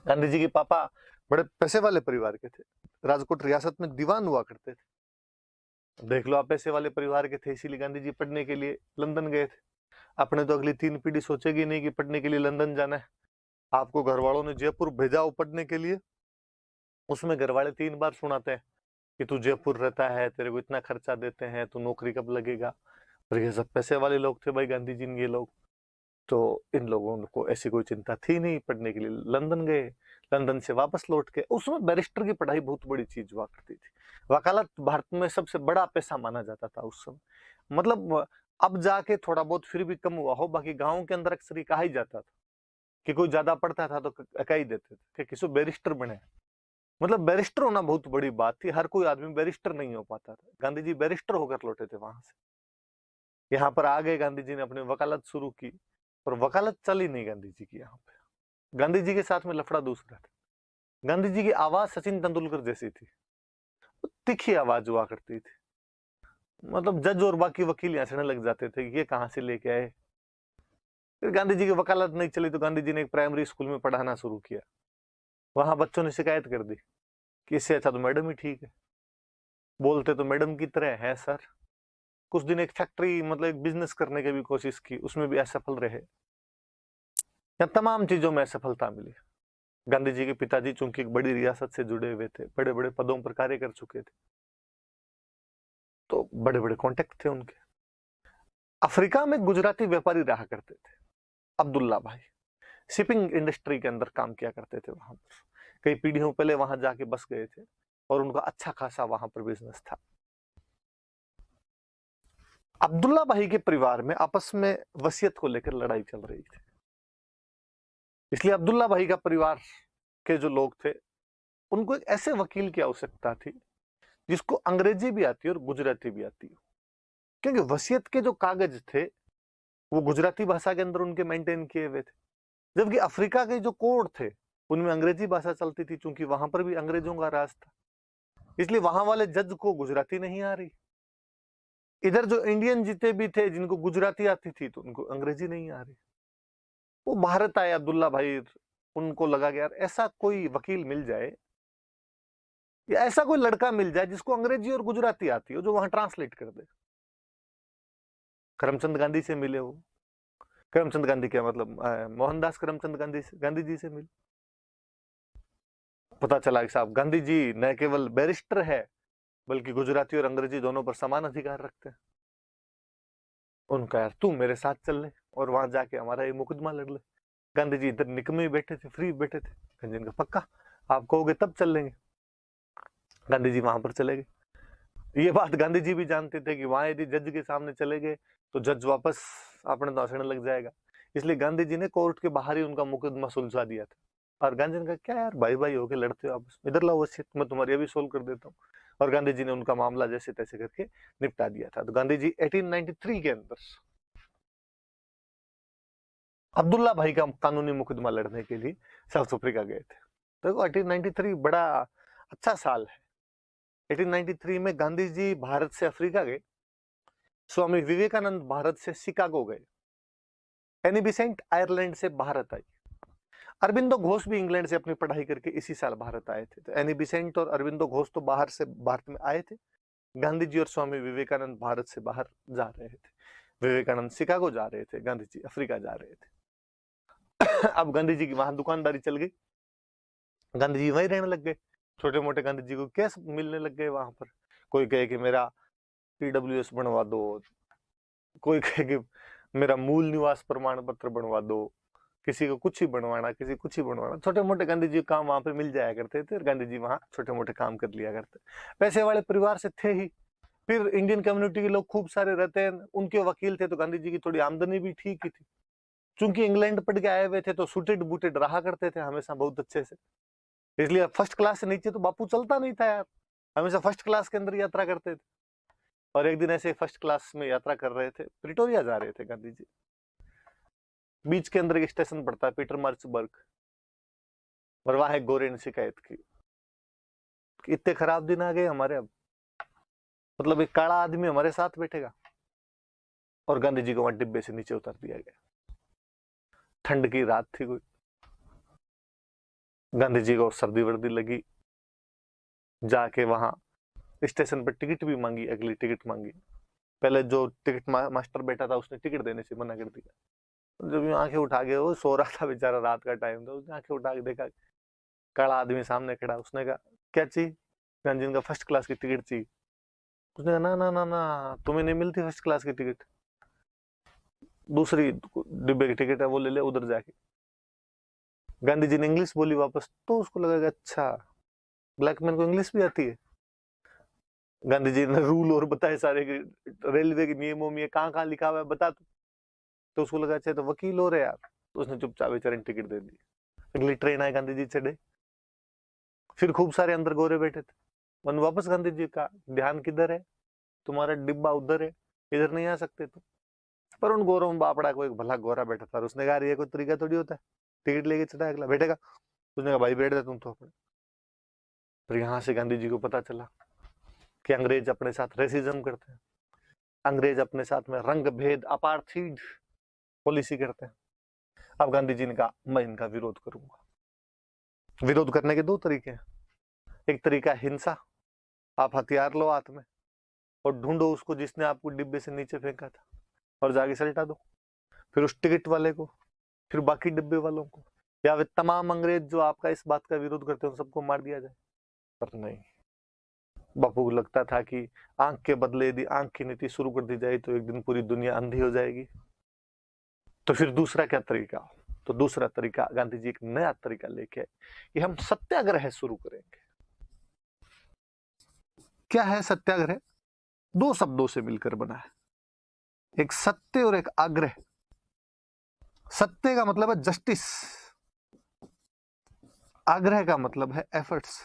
गांधी जी के पापा बड़े पैसे वाले परिवार के थे, राजकोट रियासत में दीवान हुआ करते थे। देख लो, आप पैसे वाले परिवार के थे, इसीलिए गांधी जी पढ़ने के लिए लंदन गए थे। आपने तो अगली 3 पीढ़ी सोचेगी नहीं कि पढ़ने के लिए लंदन जाना है। आपको घर वालों ने जयपुर भेजा हो पढ़ने के लिए, उसमें घर वाले 3 बार सुनाते हैं कि तू जयपुर रहता है, तेरे को इतना खर्चा देते हैं, तू नौकरी कब लगेगा। और ये सब पैसे वाले लोग थे भाई, गांधी जी ने ये लोग। तो इन लोगों को ऐसी कोई चिंता थी नहीं, पढ़ने के लिए लंदन गए। लंदन से वापस लौट के, उसमें बैरिस्टर की पढ़ाई बहुत बड़ी चीज हुआ करती थी। वकालत भारत में सबसे बड़ा पैसा माना जाता था उस समय। मतलब अब जाके थोड़ा बहुत फिर भी कम हुआ हो, बाकी गाँव के अंदर अक्सर ही कहा ही जाता था कि कोई ज्यादा पढ़ता था तो कह ही देते थे कि किसी बैरिस्टर बने। मतलब बैरिस्टर होना बहुत बड़ी बात थी, हर कोई आदमी बैरिस्टर नहीं हो पाता था। गांधी जी बैरिस्टर होकर लौटे थे वहां से। यहाँ पर आ गए, गांधी जी ने अपनी वकालत शुरू की, और वकालत चली नहीं गांधी जी की यहाँ पे। गांधी जी के साथ में लफड़ा दूसरा था। गांधी जी की आवाज सचिन तेंदुलकर जैसी थी, तीखी आवाज हुआ करती थी। मतलब जज और बाकी वकील हंसने लग जाते थे, ये कहाँ से लेके आए। फिर गांधी जी की वकालत नहीं चली तो गांधी जी ने एक प्राइमरी स्कूल में पढ़ाना शुरू किया। वहां बच्चों ने शिकायत कर दी कि इससे अच्छा तो मैडम ही ठीक है, बोलते तो मैडम की तरह है सर। कुछ दिन एक फैक्ट्री, मतलब एक बिजनेस करने की भी कोशिश की, उसमें भी असफल रहे। या तमाम चीजों में असफलता मिली। गांधी जी के पिताजी चूंकि एक बड़ी रियासत से जुड़े हुए थे, बड़े बड़े पदों पर कार्य कर चुके थे, तो बड़े बड़े कॉन्टेक्ट थे उनके। अफ्रीका में गुजराती व्यापारी रहा करते थे, अब्दुल्ला भाई। शिपिंग इंडस्ट्री के अंदर काम किया करते थे वहां पर। कई पीढ़ियों पहले वहां जाके बस गए थे, और उनका अच्छा खासा वहां पर बिजनेस था। अब्दुल्ला भाई के परिवार में आपस में वसीयत को लेकर लड़ाई चल रही थी। इसलिए अब्दुल्ला भाई का परिवार के जो लोग थे, उनको एक ऐसे वकील की आवश्यकता थी जिसको अंग्रेजी भी आती हो और गुजराती भी आती हो। क्योंकि वसीयत के जो कागज थे वो गुजराती भाषा के अंदर उनके मेंटेन किए हुए थे, जबकि अफ्रीका के जो कोड थे उनमें अंग्रेजी भाषा चलती थी, क्योंकि वहां पर भी अंग्रेजों का राज था। इसलिए वहां वाले जज को गुजराती नहीं आ रही। इधर जो इंडियन जितने भी थे जिनको गुजराती आती थी, तो उनको अंग्रेजी नहीं आ रही। वो भारत आए अब्दुल्ला भाई, उनको लगा कि यार ऐसा कोई वकील मिल जाए, या ऐसा कोई लड़का मिल जाए जिसको अंग्रेजी और गुजराती आती हो, जो वहां ट्रांसलेट कर दे। करमचंद गांधी से मिले वो। करमचंद गांधी क्या मतलब, मोहनदास करमचंद गांधी जी से मिले। पता चला कि साहब गांधी जी न केवल बैरिस्टर है, बल्कि गुजराती और अंग्रेजी दोनों पर समान अधिकार रखते हैं। उनका यार तू मेरे साथ चल ले और वहां जाके हमारा ये मुकदमा लड़ ले। गांधी जी इधर निकमे बैठे थे, फ्री बैठे थे। गांधी जी का पक्का, आप कहोगे तब चल लेंगे। गांधी जी वहां पर चले गए। ये बात गांधी जी भी जानते थे कि वहां यदि जज के सामने चले गए तो जज वापस अपने दौड़ने लग जाएगा। इसलिए गांधी जी ने कोर्ट के बाहर ही उनका मुकदमा सुलझा दिया था। और गांधी ने कहा क्या यार, भाई भाई होके लड़ते हो आपस में, इधर लाओ वसीयत, मैं तुम्हारी अभी सोल्व कर देता हूँ। और गांधी जी ने उनका मामला जैसे तैसे करके निपटा दिया था। तो गांधी जी 1893 के अंदर अब्दुल्ला भाई का कानूनी मुकदमा लड़ने के लिए साउथ अफ्रीका गए थे। देखो 1893 बड़ा अच्छा साल है। 1893 में गांधी जी भारत से अफ्रीका गए, स्वामी विवेकानंद भारत से शिकागो गए, एनी बिसेंट आयरलैंड से भारत आई, अरविंदो घोष भी इंग्लैंड से अपनी पढ़ाई करके इसी साल भारत आए थे। तो एनी बिसेंट और अरविंदो घोष तो बाहर से भारत में आए थे। गांधी जी और स्वामी विवेकानंद भारत से बाहर जा रहे थे। विवेकानंद शिकागो जा रहे थे, गांधी जी अफ्रीका जा रहे थे। अब गांधी जी की वहां दुकानदारी चल गई, गांधी जी वहीं रहने लग गए। छोटे मोटे गांधी जी को केस मिलने लग गए वहां पर। कोई कहे कि मेरा PWS बनवा दो, कोई कहे कि मेरा मूल निवास प्रमाण पत्र बनवा दो, किसी को कुछ ही बनवाना, किसी कुछ ही बनवाना। छोटे मोटे गांधी जी काम वहां पे मिल जाया करते थे, और गांधी जी वहां छोटे मोटे काम कर लिया करते। पैसे वाले परिवार से थे ही। फिर इंडियन कम्युनिटी के लोग खूब सारे रहते हैं, उनके वकील थे, तो गांधी जी की थोड़ी आमदनी भी ठीक ही थी। चूंकि इंग्लैंड पढ़ के आए हुए थे तो सुटेड बूटेड रहा करते थे हमेशा बहुत अच्छे से। इसलिए फर्स्ट क्लास से नीचे तो बापू चलता नहीं था यार, हमेशा फर्स्ट क्लास के अंदर यात्रा करते थे। और एक दिन ऐसे फर्स्ट क्लास में यात्रा कर रहे थे, प्रिटोरिया जा रहे थे गांधी जी। बीच के अंदर एक स्टेशन पड़ता है पीटर मार्चबर्ग, और वहां एक गोरे ने शिकायत की कि इतने खराब दिन आ गए हमारे अब, मतलब एक काला आदमी हमारे साथ बैठेगा। और गांधी जी को वहां डिब्बे से नीचे उतार दिया गया। ठंड की रात थी कोई, गांधी जी को सर्दी वर्दी लगी, जाके वहां स्टेशन पर टिकट भी मांगी, अगली टिकट मांगी। पहले जो टिकट मास्टर बैठा था उसने टिकट देने से मना कर दिया। जब यूं आंखें उठा के, वो सो रहा था बेचारा, रात का टाइम था, उसने आंखें उठा के देखा, काला आदमी सामने खड़ा। उसने कहा क्या चाहिए? गांधी जी का फर्स्ट क्लास की टिकट चाहिए। उसने कहा ना ना ना ना, तुम्हें नहीं मिलती फर्स्ट क्लास की टिकट, दूसरी डिब्बे की टिकट है, वो ले ले उधर जाके। गांधी जी ने इंग्लिश बोली वापस, तो उसको लगा कि अच्छा, ब्लैक मैन को इंग्लिश भी आती है। गांधी जी ने रूल और बताए सारे, रेलवे के नियमों में कहाँ कहाँ लिखा हुआ है बता तू। तो उसको लगा अच्छा तो वकील हो रहे यार, तो उसने चुपचाप बेचारे ने टिकट दे दी। अगली ट्रेन आई, गांधी जी चढ़े, फिर खूब सारे अंदर गोरे बैठे थे। मन वापस गांधी जी का ध्यान किधर है, तुम्हारा डिब्बा उधर है, इधर नहीं आ सकते तुम। पर उन गोरों में बापड़ा को एक भला गोरा बैठा था, उसने कहा ये कोई तरीका थोड़ी होता है, टिकट लेके चढ़ा, अगला बैठेगा। उसने कहा भाई बैठ जा तुम तो अपने। फिर यहाँ से गांधी जी को पता चला कि अंग्रेज अपने साथ रेसिज्म करते हैं, अंग्रेज अपने साथ में रंग भेद अपार्थीड पॉलिसी करते हैं। अब गांधी जी ने कहा मैं इनका विरोध करूंगा। विरोध करने के दो तरीके हैं, एक तरीका हिंसा, आप हथियार लो हाथ में और ढूंढो उसको जिसने आपको डिब्बे से नीचे फेंका था और जाके सलटा दो, फिर उस टिकट वाले को, फिर बाकी डिब्बे वालों को, या वे तमाम अंग्रेज जो आपका इस बात का विरोध करते हैं सबको मार दिया जाए। पर नहीं, बापू को लगता था कि आंख के बदले यदि आंख की नीति शुरू कर दी जाए तो एक दिन पूरी दुनिया अंधी हो जाएगी। तो फिर दूसरा क्या तरीका? तो दूसरा तरीका, गांधी जी एक नया तरीका लेके आए कि हम सत्याग्रह शुरू करेंगे। क्या है सत्याग्रह? दो शब्दों से मिलकर बना है, एक सत्य और एक आग्रह। सत्य का मतलब है जस्टिस, आग्रह का मतलब है एफर्ट्स।